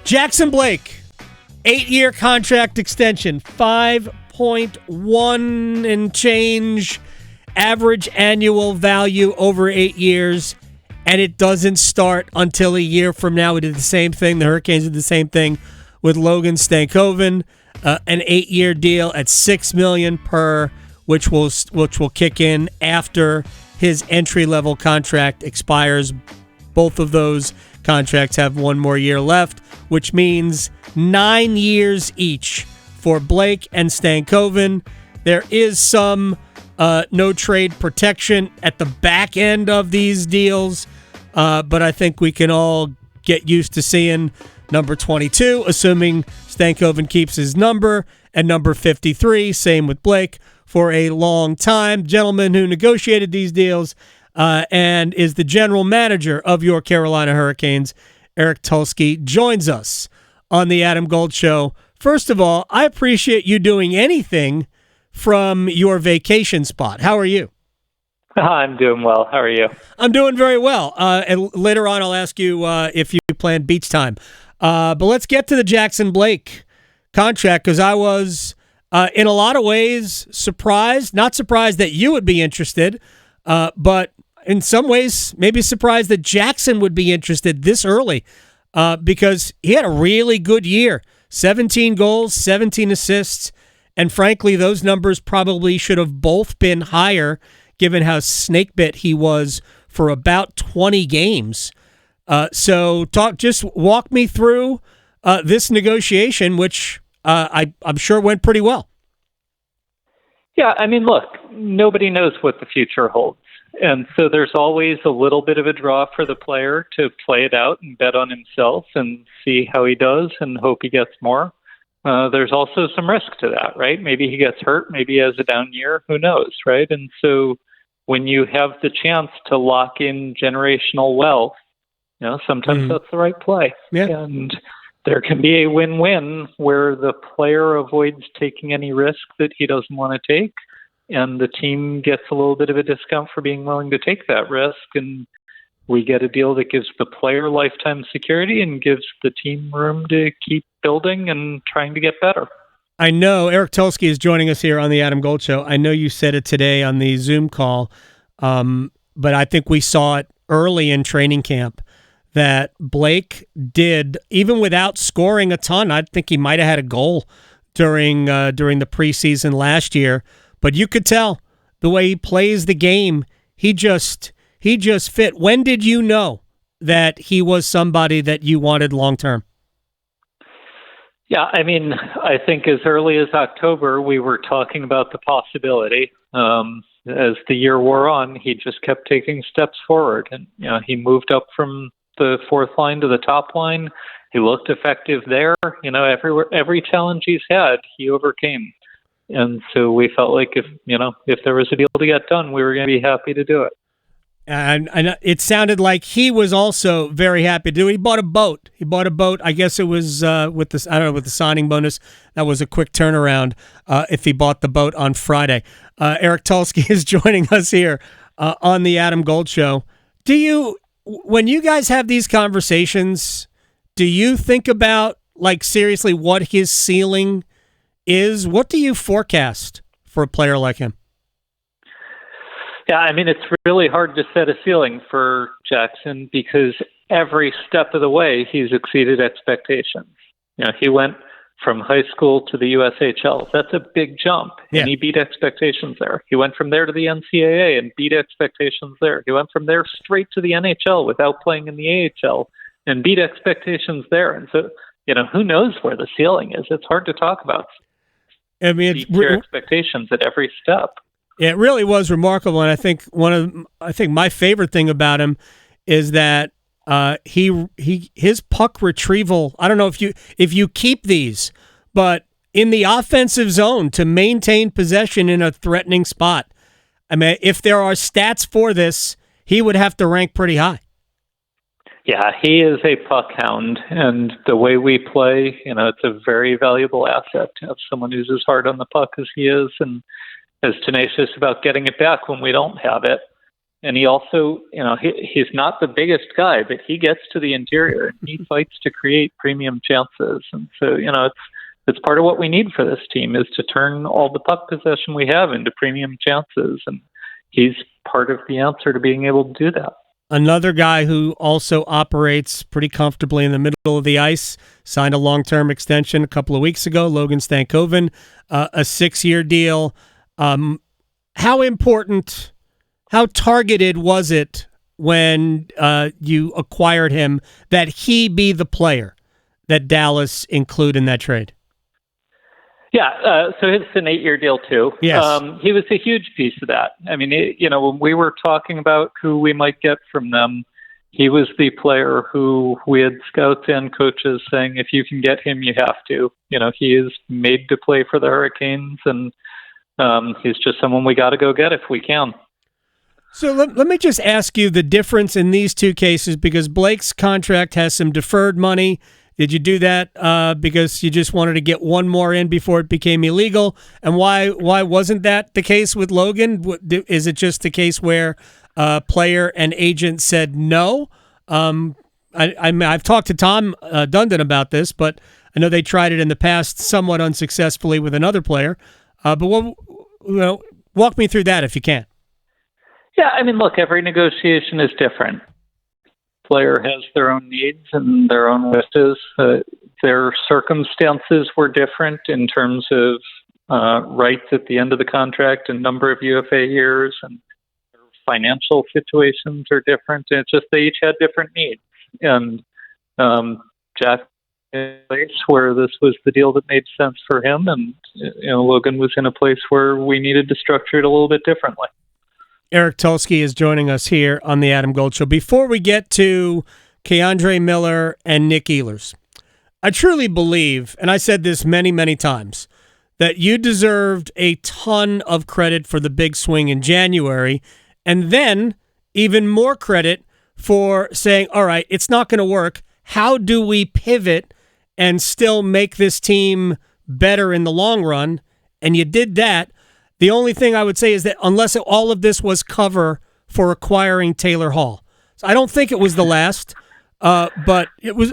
Jackson Blake, 8-year contract extension, 5.1 and change average annual value over 8 years, and it doesn't start until a year from now. We did the same thing. The Hurricanes did the same thing with Logan Stankoven, an 8-year deal at $6 million per, which will kick in after his entry-level contract expires. Both of those contracts have one more year left, which means 9 years each for Blake and Stankoven. There is some no trade protection at the back end of these deals, but I think we can all get used to seeing number 22, assuming Stankoven keeps his number, and number 53, same with Blake, for a long time. Gentleman who negotiated these deals and is the general manager of your Carolina Hurricanes, Eric Tulsky, joins us on the Adam Gold Show. First of all, I appreciate you doing anything from your vacation spot. How are you? I'm doing well. How are you? I'm doing very well. And later on, I'll ask you if you plan beach time. But let's get to the Jackson Blake contract, because I was, in a lot of ways, surprised. Not surprised that you would be interested, but in some ways, maybe surprised that Jackson would be interested this early, because he had a really good year. 17 goals, 17 assists, and frankly, those numbers probably should have both been higher, given how snakebit he was for about 20 games. So just walk me through this negotiation, which I'm sure went pretty well. Yeah, I mean, look, nobody knows what the future holds. And so there's always a little bit of a draw for the player to play it out and bet on himself and see how he does and hope he gets more. There's also some risk to that, right? Maybe he gets hurt. Maybe he has a down year. Who knows, right? And so when you have the chance to lock in generational wealth, sometimes that's the right play. Yeah. And there can be a win-win where the player avoids taking any risk that he doesn't want to take, and the team gets a little bit of a discount for being willing to take that risk, and we get a deal that gives the player lifetime security and gives the team room to keep building and trying to get better. I know Eric Tulsky is joining us here on the Adam Gold Show. I know you said it today on the Zoom call, but I think we saw it early in training camp that Blake did, even without scoring a ton. I think he might have had a goal during the preseason last year, but you could tell the way he plays the game, he just fit. When did you know that he was somebody that you wanted long term? Yeah, I mean, I think as early as October, we were talking about the possibility. As the year wore on, he just kept taking steps forward. And, he moved up from the fourth line to the top line. He looked effective there. Every challenge he's had, he overcame. And so we felt like if there was a deal to get done, we were going to be happy to do it. And it sounded like he was also very happy to do it. He bought a boat. I guess it was with the signing bonus. That was a quick turnaround if he bought the boat on Friday. Eric Tulsky is joining us here on the Adam Gold Show. When you guys have these conversations, do you think about, seriously, what his ceiling is? What do you forecast for a player like him? Yeah, I mean, it's really hard to set a ceiling for Jackson because every step of the way he's exceeded expectations. He went from high school to the USHL. That's a big jump, and he beat expectations there. He went from there to the NCAA and beat expectations there. He went from there straight to the NHL without playing in the AHL and beat expectations there. And so, who knows where the ceiling is? It's hard to talk about. I mean, beat your expectations at every step. It really was remarkable, and I think my favorite thing about him is that his puck retrieval. I don't know if you keep these, but in the offensive zone to maintain possession in a threatening spot. I mean, if there are stats for this, he would have to rank pretty high. Yeah, he is a puck hound, and the way we play, it's a very valuable asset to have someone who's as hard on the puck as he is, and as tenacious about getting it back when we don't have it. And he also, he's not the biggest guy, but he gets to the interior and he fights to create premium chances. And so, it's part of what we need for this team is to turn all the puck possession we have into premium chances. And he's part of the answer to being able to do that. Another guy who also operates pretty comfortably in the middle of the ice, signed a long-term extension a couple of weeks ago, Logan Stankoven, a 6-year deal. How important, how targeted was it when you acquired him that he be the player that Dallas include in that trade? Yeah, so it's an 8-year deal too. Yes. He was a huge piece of that. I mean, when we were talking about who we might get from them, he was the player who we had scouts and coaches saying, if you can get him, you have to. He is made to play for the Hurricanes, and he's just someone we got to go get if we can. So let me just ask you the difference in these two cases, because Blake's contract has some deferred money. Did you do that because you just wanted to get one more in before it became illegal? And why wasn't that the case with Logan? Is it just the case where player and agent said no? I've talked to Tom Dundon about this, but I know they tried it in the past somewhat unsuccessfully with another player. But walk me through that if you can. Yeah, I mean, look, every negotiation is different. Player has their own needs and their own wishes. Their circumstances were different in terms of rights at the end of the contract and number of UFA years, and their financial situations are different. And it's just they each had different needs. And Jack in a place where this was the deal that made sense for him, and Logan was in a place where we needed to structure it a little bit differently. Eric Tulsky is joining us here on the Adam Gold Show. Before we get to K'Andre Miller and Nick Ehlers, I truly believe, and I said this many, many times, that you deserved a ton of credit for the big swing in January, and then even more credit for saying, all right, it's not going to work. How do we pivot and still make this team better in the long run? And you did that. The only thing I would say is that unless all of this was cover for acquiring Taylor Hall. So I don't think it was the last, but it was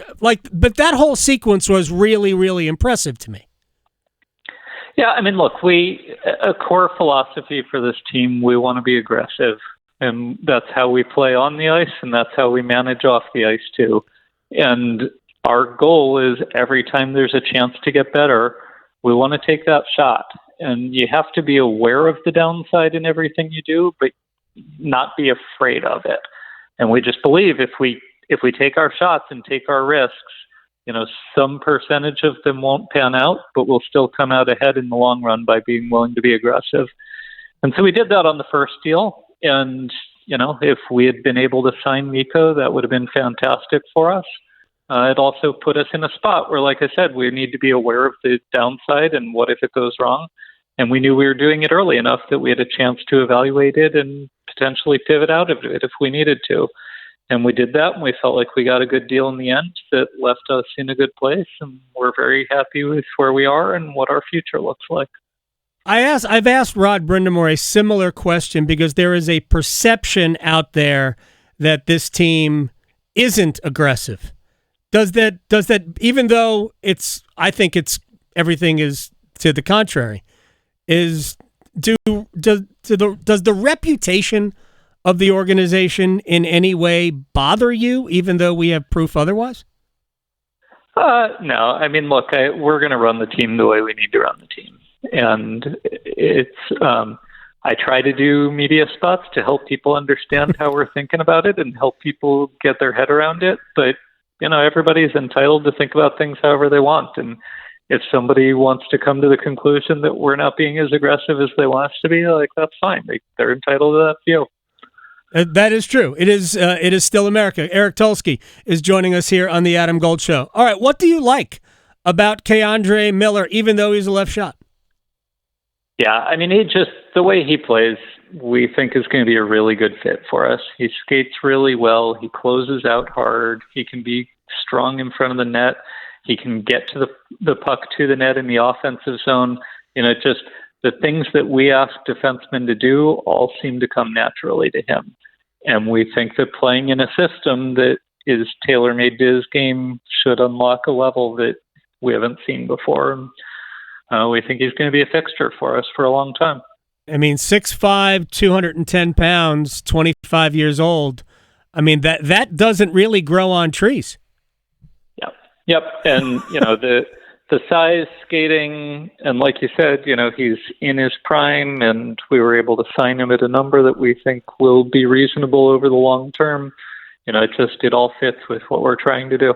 but that whole sequence was really, really impressive to me. Yeah, I mean, look, a core philosophy for this team, we want to be aggressive, and that's how we play on the ice, and that's how we manage off the ice too. And our goal is every time there's a chance to get better, we want to take that shot. And you have to be aware of the downside in everything you do, but not be afraid of it. And we just believe if we take our shots and take our risks, some percentage of them won't pan out, but we'll still come out ahead in the long run by being willing to be aggressive. And so we did that on the first deal. And, if we had been able to sign Mikko, that would have been fantastic for us. It also put us in a spot where, like I said, we need to be aware of the downside and what if it goes wrong. And we knew we were doing it early enough that we had a chance to evaluate it and potentially pivot out of it if we needed to. And we did that, and we felt like we got a good deal in the end that left us in a good place. And we're very happy with where we are and what our future looks like. I've asked Rod Brind'amour a similar question because there is a perception out there that this team isn't aggressive. Does that even though I think everything is to the contrary, does the reputation of the organization in any way bother you, even though we have proof otherwise? No. I mean, look, we're going to run the team the way we need to run the team. And I try to do media spots to help people understand how we're thinking about it and help people get their head around it. But, everybody's entitled to think about things however they want. And if somebody wants to come to the conclusion that we're not being as aggressive as they want us to be, that's fine. They're entitled to that view. That is true. It is still America. Eric Tulsky is joining us here on the Adam Gold Show. All right, what do you like about K'Andre Miller, even though he's a left shot? Yeah, I mean, the way he plays, we think is going to be a really good fit for us. He skates really well. He closes out hard. He can be strong in front of the net. He can get to the puck to the net in the offensive zone. Just the things that we ask defensemen to do all seem to come naturally to him. And we think that playing in a system that is tailor-made to his game should unlock a level that we haven't seen before. We think he's going to be a fixture for us for a long time. I mean, 6'5", 210 pounds, 25 years old. I mean, that doesn't really grow on trees. Yep. And, the size, skating, and like you said, he's in his prime, and we were able to sign him at a number that we think will be reasonable over the long term. It all fits with what we're trying to do.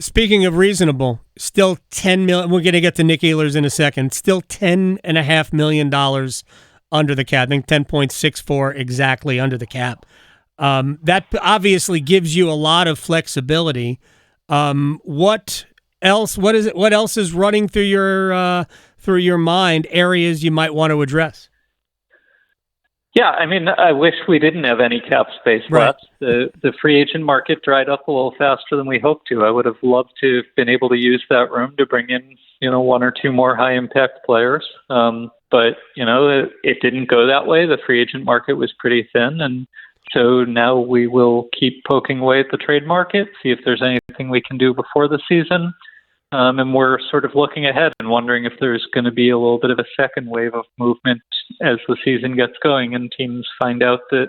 Speaking of reasonable, still $10 million. We're going to get to Nick Ehlers in a second. Still $10.5 million under the cap. I think 10.64 exactly under the cap. That obviously gives you a lot of flexibility. What else? What is it? What else is running through your mind? Areas you might want to address. Yeah, I mean, I wish we didn't have any cap space left. The free agent market dried up a little faster than we hoped to. I would have loved to have been able to use that room to bring in, one or two more high impact players. But it didn't go that way. The free agent market was pretty thin, and so now we will keep poking away at the trade market, see if there's anything we can do before the season. And we're sort of looking ahead and wondering if there's going to be a little bit of a second wave of movement as the season gets going and teams find out that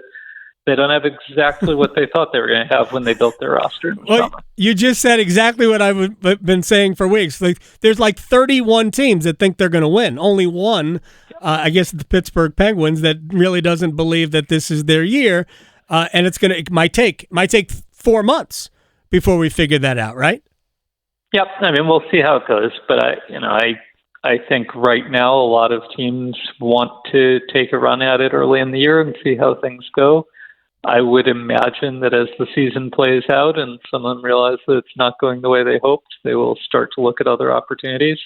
they don't have exactly what they thought they were going to have when they built their roster in the summer. You just said exactly what I've been saying for weeks. There's 31 teams that think they're going to win. Only one, I guess the Pittsburgh Penguins, that really doesn't believe that this is their year. And it might take 4 months before we figure that out, right? Yep. I mean, we'll see how it goes, but I think right now a lot of teams want to take a run at it early in the year and see how things go. I would imagine that as the season plays out and some of them realize that it's not going the way they hoped, they will start to look at other opportunities.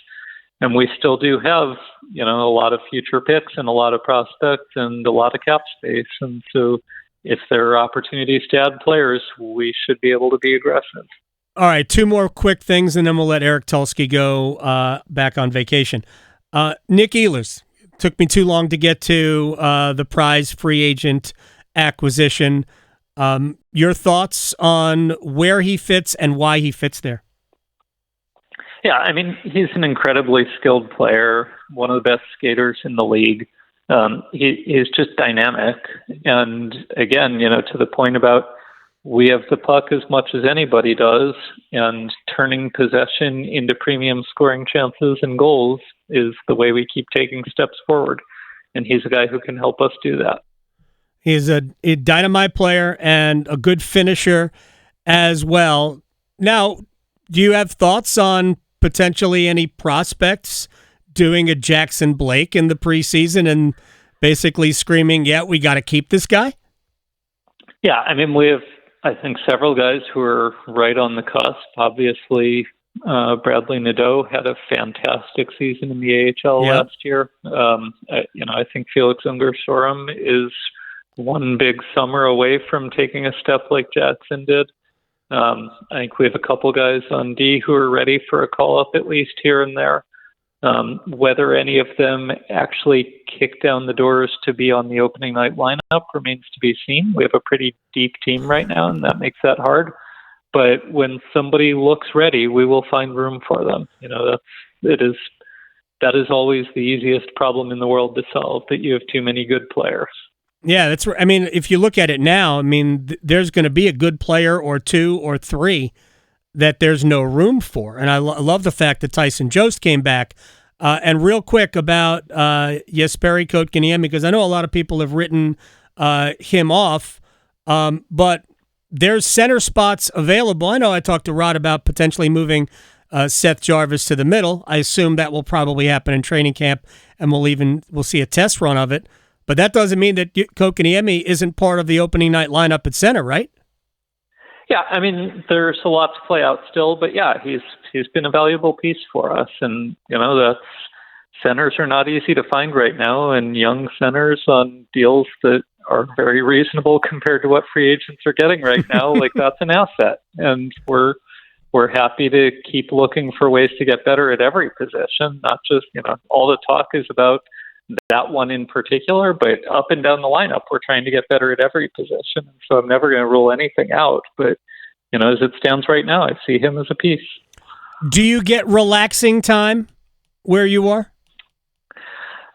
And we still do have, a lot of future picks and a lot of prospects and a lot of cap space. And so if there are opportunities to add players, we should be able to be aggressive. All right, 2 more quick things, and then we'll let Eric Tulsky go back on vacation. Nick Ehlers. Took me too long to get to the prize free agent acquisition. Your thoughts on where he fits and why he fits there? Yeah, I mean, he's an incredibly skilled player, one of the best skaters in the league. He's just dynamic. And again, to the point about we have the puck as much as anybody does, and turning possession into premium scoring chances and goals is the way we keep taking steps forward. And he's a guy who can help us do that. He's a dynamite player and a good finisher as well. Now, do you have thoughts on potentially any prospects doing a Jackson Blake in the preseason and basically screaming, yeah, we got to keep this guy? Yeah, I mean, we have, I think, several guys who are right on the cusp. Obviously, Bradley Nadeau had a fantastic season in the AHL last year. I think Felix Ungersorum is one big summer away from taking a step like Jackson did. I think we have a couple guys on D who are ready for a call-up at least here and there. Whether any of them actually kick down the doors to be on the opening night lineup remains to be seen. We have a pretty deep team right now, and that makes that hard. But when somebody looks ready, we will find room for them. That is always the easiest problem in the world to solve, that you have too many good players. Yeah, that's right. I mean, if you look at it now, I mean, there's going to be a good player or 2 or 3 that there's no room for. And I love the fact that Tyson Jost came back. And real quick about Jesperi Kotkaniemi, because I know a lot of people have written him off, but there's center spots available. I know I talked to Rod about potentially moving Seth Jarvis to the middle. I assume that will probably happen in training camp, and we'll see a test run of it. But that doesn't mean that Kotkaniemi isn't part of the opening night lineup at center, right? Yeah, I mean, there's a lot to play out still, but yeah, he's been a valuable piece for us, and centers are not easy to find right now, and young centers on deals that are very reasonable compared to what free agents are getting right now, like that's an asset, and we're happy to keep looking for ways to get better at every position, not just all the talk is about that one in particular, but up and down the lineup, we're trying to get better at every position. So I'm never going to rule anything out. But, as it stands right now, I see him as a piece. Do you get relaxing time where you are?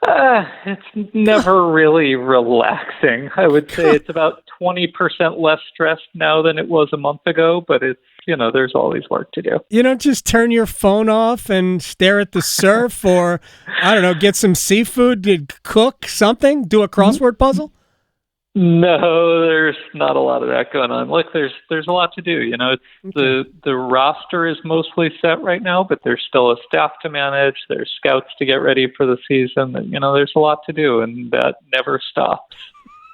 It's never really relaxing. I would say it's about 20% less stressed now than it was a month ago, but it's, there's always work to do. You don't just turn your phone off and stare at the surf or, I don't know, get some seafood, cook something, do a crossword puzzle? No, there's not a lot of that going on. Look, there's a lot to do. It's the roster is mostly set right now, but there's still a staff to manage. There's scouts to get ready for the season. There's a lot to do, and that never stops.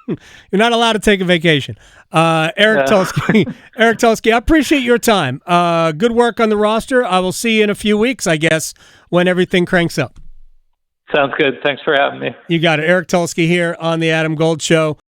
You're not allowed to take a vacation. Eric Tulsky, Eric Tulsky, I appreciate your time. Good work on the roster. I will see you in a few weeks, I guess, when everything cranks up. Sounds good. Thanks for having me. You got it. Eric Tulsky here on the Adam Gold Show.